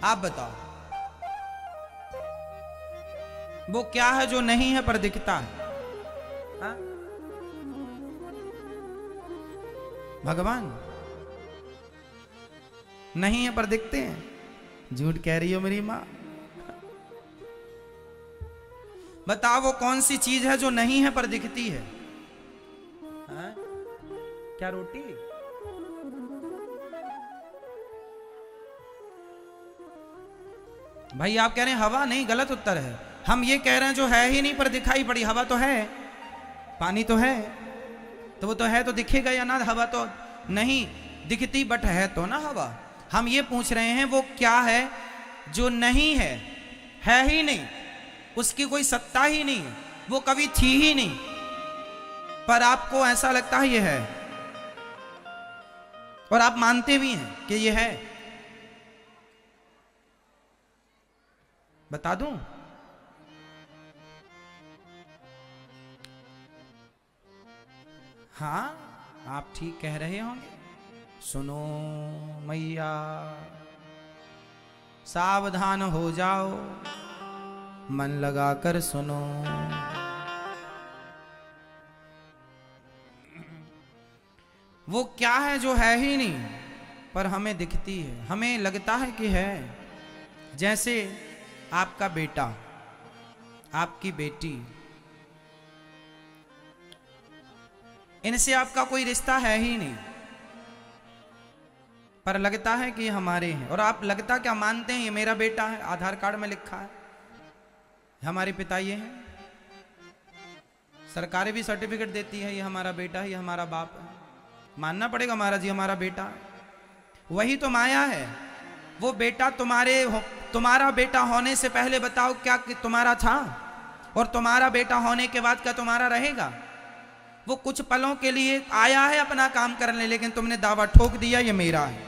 आप बताओ, वो क्या है जो नहीं है पर दिखता है? हा? भगवान नहीं है पर दिखते हैं। झूठ कह रही हो मेरी मां। बताओ वो कौन सी चीज है जो नहीं है पर दिखती है? हा? क्या रोटी? भाई आप कह रहे हैं हवा, नहीं, गलत उत्तर है। हम ये कह रहे हैं जो है ही नहीं पर दिखाई पड़ी। हवा तो है, पानी तो है, तो वो तो है तो दिखेगा या ना? हवा तो नहीं दिखती बट है तो ना हवा। हम ये पूछ रहे हैं वो क्या है जो नहीं है ही नहीं, उसकी कोई सत्ता ही नहीं है, वो कभी थी ही नहीं, पर आपको ऐसा लगता है ये है और आप मानते भी हैं कि ये है। बता दूं? हाँ, आप ठीक कह रहे होंगे। सुनो मैया, सावधान हो जाओ, मन लगाकर सुनो। वो क्या है जो है ही नहीं पर हमें दिखती है, हमें लगता है कि है। जैसे आपका बेटा, आपकी बेटी, इनसे आपका कोई रिश्ता है ही नहीं, पर लगता है कि हमारे हैं। और आप लगता क्या मानते हैं? ये मेरा बेटा है, आधार कार्ड में लिखा है, हमारे पिता ये हैं, सरकारें भी सर्टिफिकेट देती है ये हमारा बेटा है, ये हमारा बाप है। मानना पड़ेगा महाराज जी हमारा बेटा है। वही तो माया है। वो बेटा तुम्हारा बेटा होने से पहले बताओ क्या कि तुम्हारा था? और तुम्हारा बेटा होने के बाद क्या तुम्हारा रहेगा? वो कुछ पलों के लिए आया है अपना काम करने, लेकिन तुमने दावा ठोक दिया ये मेरा है।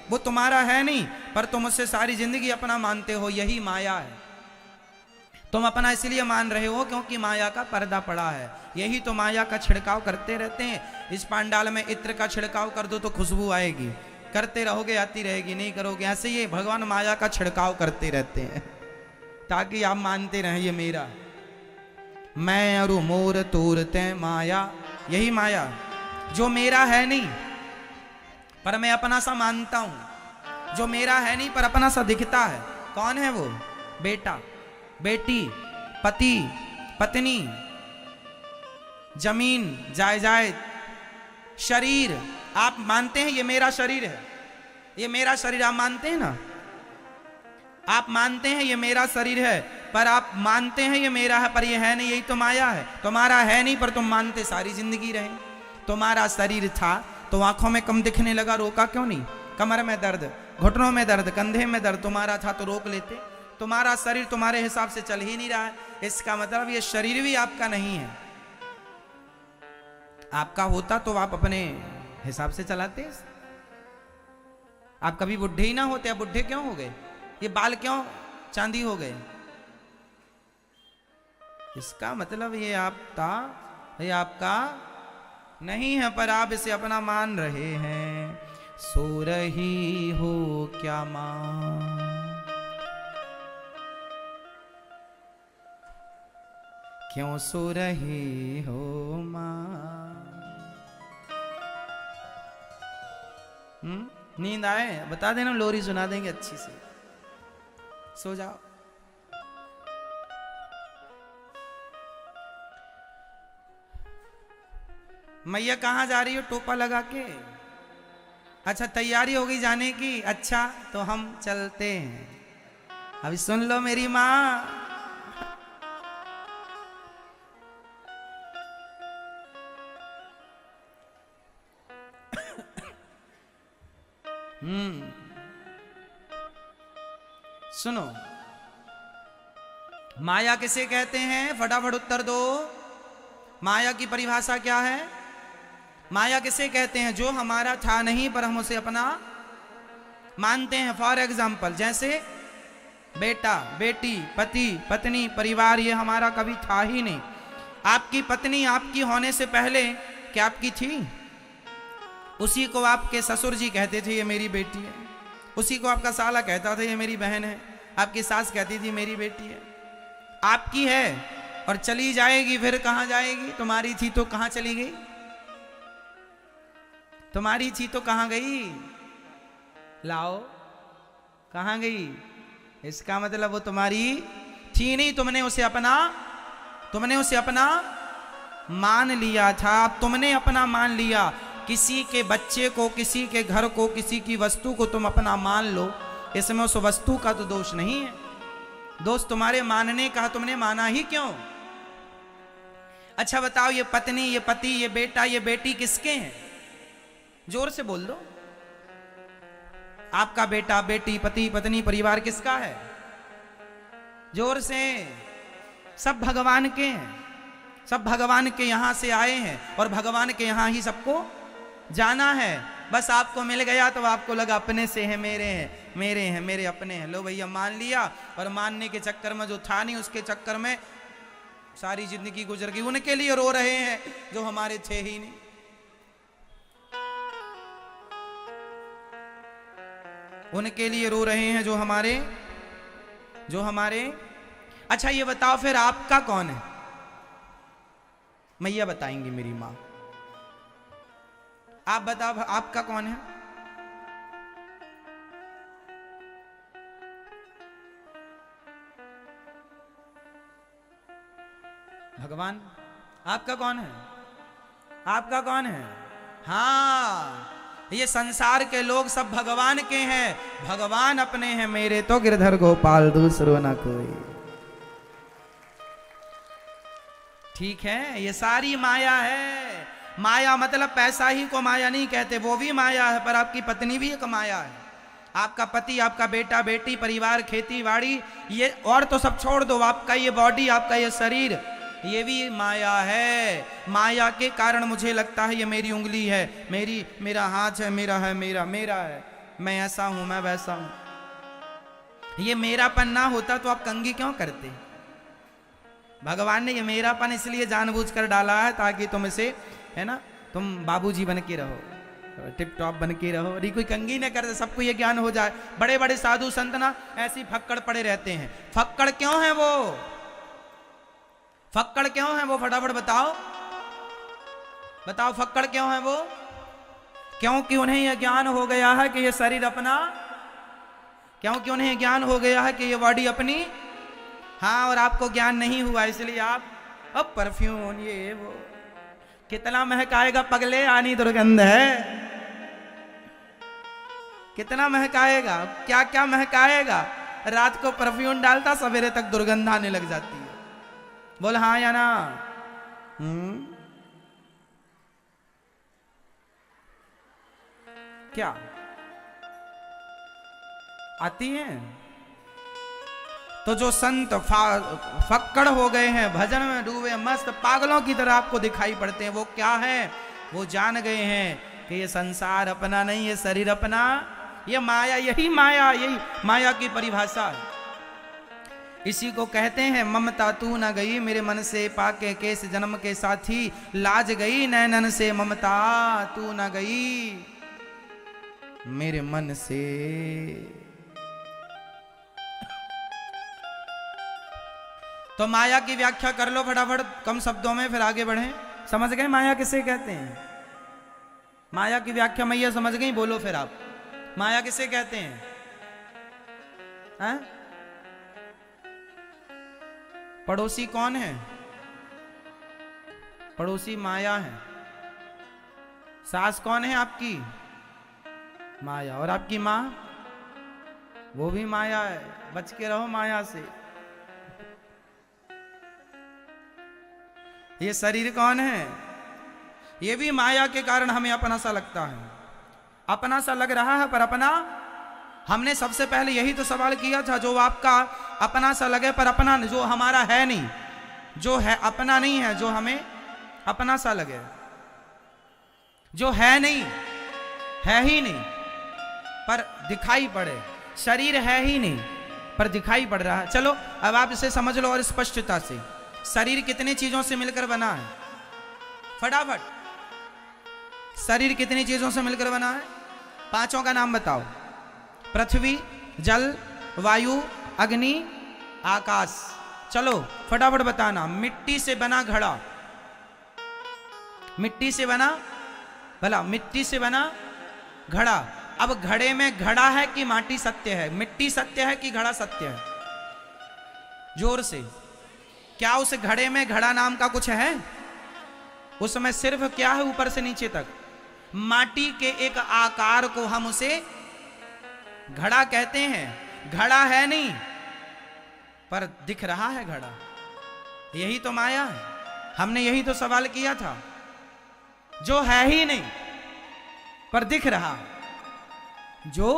वो तुम्हारा है नहीं, पर तुम उससे सारी जिंदगी अपना मानते हो। यही माया है। तुम अपना इसलिए मान रहे हो क्योंकि माया का पर्दा पड़ा है। यही तो माया का छिड़काव करते रहते हैं। इस पांडाल में इत्र का छिड़काव कर दो तो खुशबू आएगी, करते रहोगे आती रहेगी, नहीं करोगे। ऐसे ये भगवान माया का छिड़काव करते रहते हैं ताकि आप मानते रहें ये मेरा। मैं अरु मोर तोरते माया, यही माया जो मेरा है नहीं पर मैं अपना सा मानता हूं, जो मेरा है नहीं पर अपना सा दिखता है। कौन है वो? बेटा, बेटी, पति, पत्नी, जमीन, जायदाद, शरीर। आप मानते हैं ये मेरा शरीर है, ये मेरा शरीर आप मानते हैं ना? आप मानते हैं ये मेरा शरीर है, पर आप मानते हैं ये मेरा है पर ये है नहीं। यही तो माया है। तुम्हारा है नहीं पर तुम मानते सारी जिंदगी रहे। तुम्हारा शरीर था तो आंखों में कम दिखने लगा, रोका क्यों नहीं? कमर में दर्द, घुटनों में दर्द, कंधे में दर्द, तुम्हारा था तो रोक लेते। तुम्हारा शरीर तुम्हारे हिसाब से चल ही नहीं रहा है, इसका मतलब ये शरीर भी आपका नहीं है। आपका होता तो आप अपने हिसाब से चलाते। आप कभी बुढ़े ही ना होते। आप बुढ़े क्यों हो गए? ये बाल क्यों चांदी हो गए? इसका मतलब ये ये आपका नहीं है, पर आप इसे अपना मान रहे हैं। सो रही हो क्या मां? क्यों सो रही हो मां? नींद आए? बता देना, लोरी सुना देंगे अच्छी से। सो जाओ। मैया कहाँ जा रही हो टोपा लगा के? अच्छा तैयारी हो गई जाने की। अच्छा तो हम चलते हैं। अभी सुन लो मेरी माँ। सुनो, माया किसे कहते हैं? फटाफट उत्तर दो। माया की परिभाषा क्या है? माया किसे कहते हैं? जो हमारा था नहीं पर हम उसे अपना मानते हैं। फॉर एग्जाम्पल, जैसे बेटा, बेटी, पति, पत्नी, परिवार, ये हमारा कभी था ही नहीं। आपकी पत्नी आपकी होने से पहले क्या आपकी थी? उसी को आपके ससुर जी कहते थे ये मेरी बेटी है। उसी को आपका साला कहता था ये मेरी बहन है, आपकी सास कहती थी मेरी बेटी है। आपकी है और चली जाएगी, फिर कहां जाएगी? तुम्हारी थी तो कहां चली गई? तुम्हारी थी तो कहां गई? लाओ, कहां गई? इसका मतलब वो तुम्हारी थी नहीं, तुमने उसे अपना मान लिया था। तुमने अपना मान लिया। किसी के बच्चे को, किसी के घर को, किसी की वस्तु को तुम अपना मान लो, इसमें उस वस्तु का तो दोष नहीं है, दोष तुम्हारे मानने का। तुमने माना ही क्यों? अच्छा बताओ, ये पत्नी, ये पति, ये बेटा, ये बेटी किसके हैं? जोर से बोल दो। आपका बेटा, बेटी, पति, पत्नी, परिवार किसका है? जोर से। सब भगवान के हैं, सब भगवान के यहां से आए हैं और भगवान के यहां ही सबको जाना है। बस आपको मिल गया तो आपको लगा अपने से है, मेरे हैं, मेरे हैं, मेरे अपने हैं। लो भैया मान लिया, और मानने के चक्कर में जो था नहीं उसके चक्कर में सारी जिंदगी गुजर गई। उनके लिए रो रहे हैं जो हमारे थे ही नहीं। उनके लिए रो रहे हैं जो हमारे। अच्छा ये बताओ फिर आपका कौन है? मैया बताएंगी, मेरी मां। आप बताओ आपका कौन है? भगवान। आपका कौन है? आपका कौन है? हाँ, ये संसार के लोग सब भगवान के हैं। भगवान अपने हैं, मेरे तो गिरधर गोपाल दूसरो ना कोई। ठीक है, ये सारी माया है। माया मतलब पैसा ही को माया नहीं कहते, वो भी माया है, पर आपकी पत्नी भी एक माया है। आपका पति, आपका बेटा, बेटी, परिवार, खेती बाड़ी, ये और तो सब छोड़ दो, आपका ये बॉडी, आपका ये शरीर, ये भी माया है। माया के कारण मुझे लगता है ये मेरी उंगली है, मेरा हाथ है, मेरा है, मैं ऐसा हूं, मैं वैसा हूं। ये मेरापन ना होता तो आप कंघी क्यों करते? भगवान ने ये मेरापन इसलिए जानबूझकर डाला है ताकि तुम इसे, है ना, तुम बाबूजी बन के रहो, टिप टॉप बन के रहो। अरे कोई कंघी न करे, सबको ये ज्ञान हो जाए। बड़े बड़े साधु संत ना ऐसी फक्कड़ पड़े रहते हैं। फक्कड़ क्यों है वो? फक्कड़ क्यों है वो? फटाफट बताओ, बताओ फक्कड़ क्यों है वो? क्योंकि उन्हें यह ज्ञान हो गया है कि ये शरीर अपना, क्योंकि उन्हें ज्ञान हो गया है कि ये बॉडी अपनी। हाँ, और आपको ज्ञान नहीं हुआ, इसलिए आप अब परफ्यूम ये वो कितना महकाएगा पगले, आनी दुर्गंध है। कितना महकाएगा, क्या क्या महकाएगा। रात को परफ्यूम डालता, सवेरे तक दुर्गंध आने लग जाती है। बोल हाँ या ना? क्या आती है? तो जो संत फक्कड़ हो गए हैं, भजन में डूबे, मस्त पागलों की तरह आपको दिखाई पड़ते हैं, वो क्या है? वो जान गए हैं कि ये संसार अपना नहीं, ये शरीर अपना, ये माया, यही माया की परिभाषा है। इसी को कहते हैं ममता तू न गई मेरे मन से, पाके केस जन्म के साथी, लाज गई नैनन से ममता तू न गई मेरे मन से। तो माया की व्याख्या कर लो फटाफट कम शब्दों में, फिर आगे बढ़ें। समझ गए माया किसे कहते हैं? माया की व्याख्या मैया समझ गई? बोलो फिर आप, माया किसे कहते हैं? पड़ोसी कौन है? पड़ोसी माया है। सास कौन है आपकी? माया। और आपकी माँ? वो भी माया है। बच के रहो माया से। ये शरीर कौन है? ये भी माया के कारण हमें अपना सा लगता है, अपना सा लग रहा है, पर अपना। हमने सबसे पहले यही तो सवाल किया था, जो आपका अपना सा लगे पर अपना, जो हमारा है नहीं, जो है अपना नहीं है, जो हमें अपना सा लगे, जो है नहीं, है ही नहीं पर दिखाई पड़े। शरीर है ही नहीं पर दिखाई पड़ रहा है। चलो अब आप इसे समझ लो और स्पष्टता से। शरीर कितनी चीजों से मिलकर बना है? फटाफट, शरीर कितनी चीजों से मिलकर बना है? पांचों का नाम बताओ। पृथ्वी, जल, वायु, अग्नि, आकाश। चलो फटाफट बताना। मिट्टी से बना घड़ा, मिट्टी से बना, भला मिट्टी से बना घड़ा। अब घड़े में घड़ा है कि माटी सत्य है? मिट्टी सत्य है कि घड़ा सत्य है? जोर से। क्या उस घड़े में घड़ा नाम का कुछ है? उसमें सिर्फ क्या है? ऊपर से नीचे तक माटी के एक आकार को हम उसे घड़ा कहते हैं। घड़ा है नहीं, पर दिख रहा है घड़ा। यही तो माया है। हमने यही तो सवाल किया था। जो है ही नहीं पर दिख रहा है, जो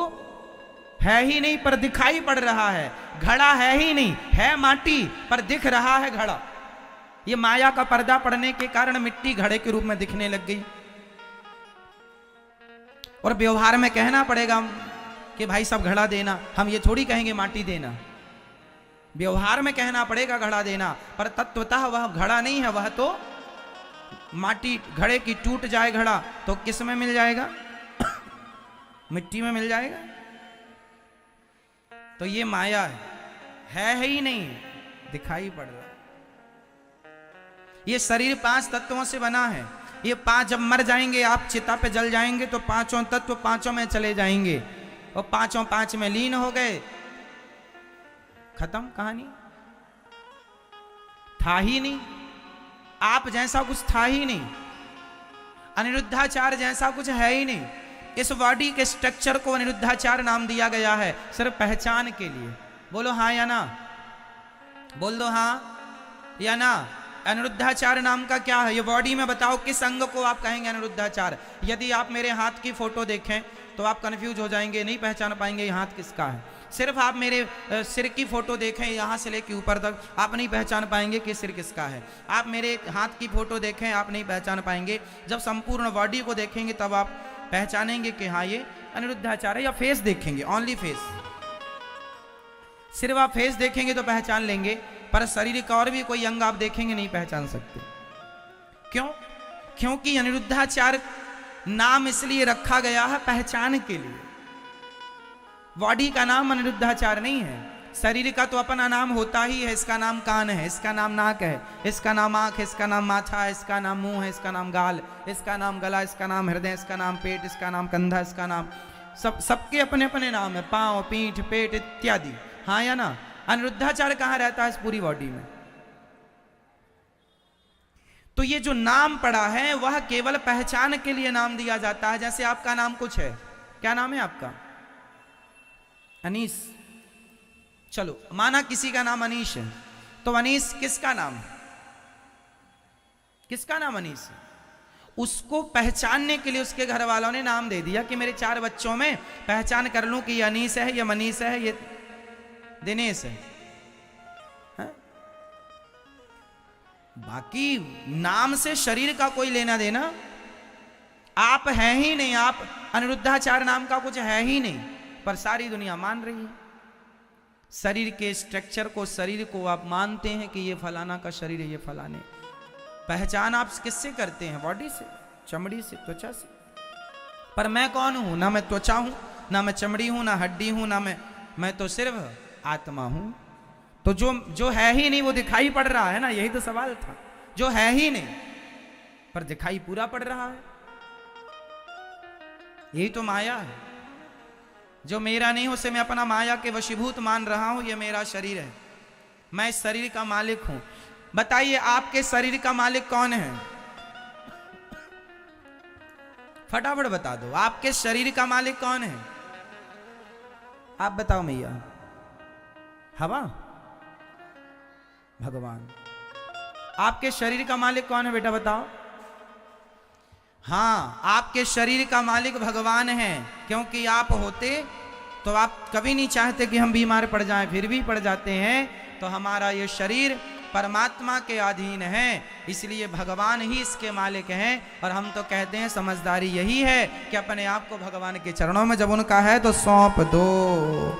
है ही नहीं पर दिखाई पड़ रहा है। घड़ा है ही नहीं, है माटी पर दिख रहा है घड़ा। ये माया का पर्दा पड़ने के कारण मिट्टी घड़े के रूप में दिखने लग गई। और व्यवहार में कहना पड़ेगा कि भाई सब घड़ा देना, हम ये थोड़ी कहेंगे माटी देना। व्यवहार में कहना पड़ेगा घड़ा देना, पर तत्वतः वह घड़ा नहीं है, वह तो माटी। घड़े की टूट जाए घड़ा तो किस में मिल जाएगा? मिट्टी में मिल जाएगा। तो ये माया है ही नहीं, दिखाई पड़ रहा है। ये शरीर 5 तत्वों से बना है। ये 5 जब मर जाएंगे, आप चिता पे जल जाएंगे तो 5 तत्व 5 में चले जाएंगे और 5 में लीन हो गए। खत्म कहानी। था ही नहीं, आप जैसा कुछ था ही नहीं, अनिरुद्धाचार जैसा कुछ है ही नहीं। इस बॉडी के स्ट्रक्चर को अनिरुद्धाचार नाम दिया गया है सिर्फ पहचान के लिए। बोलो हाँ या ना? बोल दो हाँ या ना। अनिरुद्धाचार नाम का क्या है? ये बॉडी में बताओ किस अंग को आप कहेंगे अनिरुद्धाचार? यदि आप मेरे हाथ की फोटो देखें तो आप कंफ्यूज हो जाएंगे, नहीं पहचान पाएंगे ये हाथ किसका है। सिर्फ आप मेरे सिर की फोटो देखें यहां से लेकर ऊपर तक, आप नहीं पहचान पाएंगे कि सिर किसका है। आप मेरे हाथ की फोटो देखें, आप नहीं पहचान पाएंगे। जब संपूर्ण बॉडी को देखेंगे तब आप पहचानेंगे कि हाँ ये अनिरुद्धाचार है। या फेस देखेंगे, ओनली फेस, सिर्फ आप फेस देखेंगे तो पहचान लेंगे, पर शरीर का और भी कोई अंग आप देखेंगे नहीं पहचान सकते। क्यों? क्योंकि अनिरुद्धाचार नाम इसलिए रखा गया है पहचान के लिए। बॉडी का नाम अनिरुद्धाचार नहीं है। शरीर का तो अपना नाम होता ही है। इसका नाम कान है, इसका नाम नाक है, इसका नाम आंख है, इसका नाम माथा है, इसका नाम मुंह है, इसका नाम गाल, इसका नाम गला, इसका नाम हृदय, इसका नाम पेट, इसका नाम कंधा, इसका नाम सबके अपने अपने नाम है। पांव, पीठ, पेट इत्यादि। हाँ या ना? अनिरुद्धाचार कहाँ रहता है इस पूरी बॉडी में? तो ये जो नाम पड़ा है वह केवल पहचान के लिए नाम दिया जाता है। जैसे आपका नाम कुछ है, क्या नाम है आपका? अनीस। चलो माना किसी का नाम अनीश है, तो अनीस किसका नाम है? किसका नाम अनीस है? उसको पहचानने के लिए उसके घर वालों ने नाम दे दिया कि मेरे 4 बच्चों में पहचान कर लूं कि ये अनीस है, ये मनीष है, ये दिनेश है। बाकी नाम से शरीर का कोई लेना देना आप है ही नहीं। आप अनिरुद्धाचार नाम का कुछ है ही नहीं, पर सारी दुनिया मान रही है। शरीर के स्ट्रक्चर को, शरीर को आप मानते हैं कि ये फलाना का शरीर है, ये फलाने। पहचान आप किससे करते हैं? बॉडी से, चमड़ी से, त्वचा से। पर मैं कौन हूं? ना मैं त्वचा हूं, ना मैं चमड़ी हूं, ना हड्डी हूं, ना मैं तो सिर्फ आत्मा हूं। तो जो है ही नहीं वो दिखाई पड़ रहा है ना। यही तो सवाल था। जो है ही नहीं पर दिखाई पूरा पड़ रहा है, यही तो माया है। जो मेरा नहीं उसे मैं अपना माया के वशीभूत मान रहा हूं। ये मेरा शरीर है, मैं इस शरीर का मालिक हूं। बताइए आपके शरीर का मालिक कौन है? फटाफट बता दो, आपके शरीर का मालिक कौन है? आप बताओ मैया। हवा? भगवान। आपके शरीर का मालिक कौन है बेटा बताओ? हाँ, आपके शरीर का मालिक भगवान है। क्योंकि आप होते तो आप कभी नहीं चाहते कि हम बीमार पड़ जाएं, फिर भी पड़ जाते हैं। तो हमारा ये शरीर परमात्मा के अधीन है, इसलिए भगवान ही इसके मालिक हैं। और हम तो कहते हैं समझदारी यही है कि अपने आप को भगवान के चरणों में जब उनका है तो सौंप दो।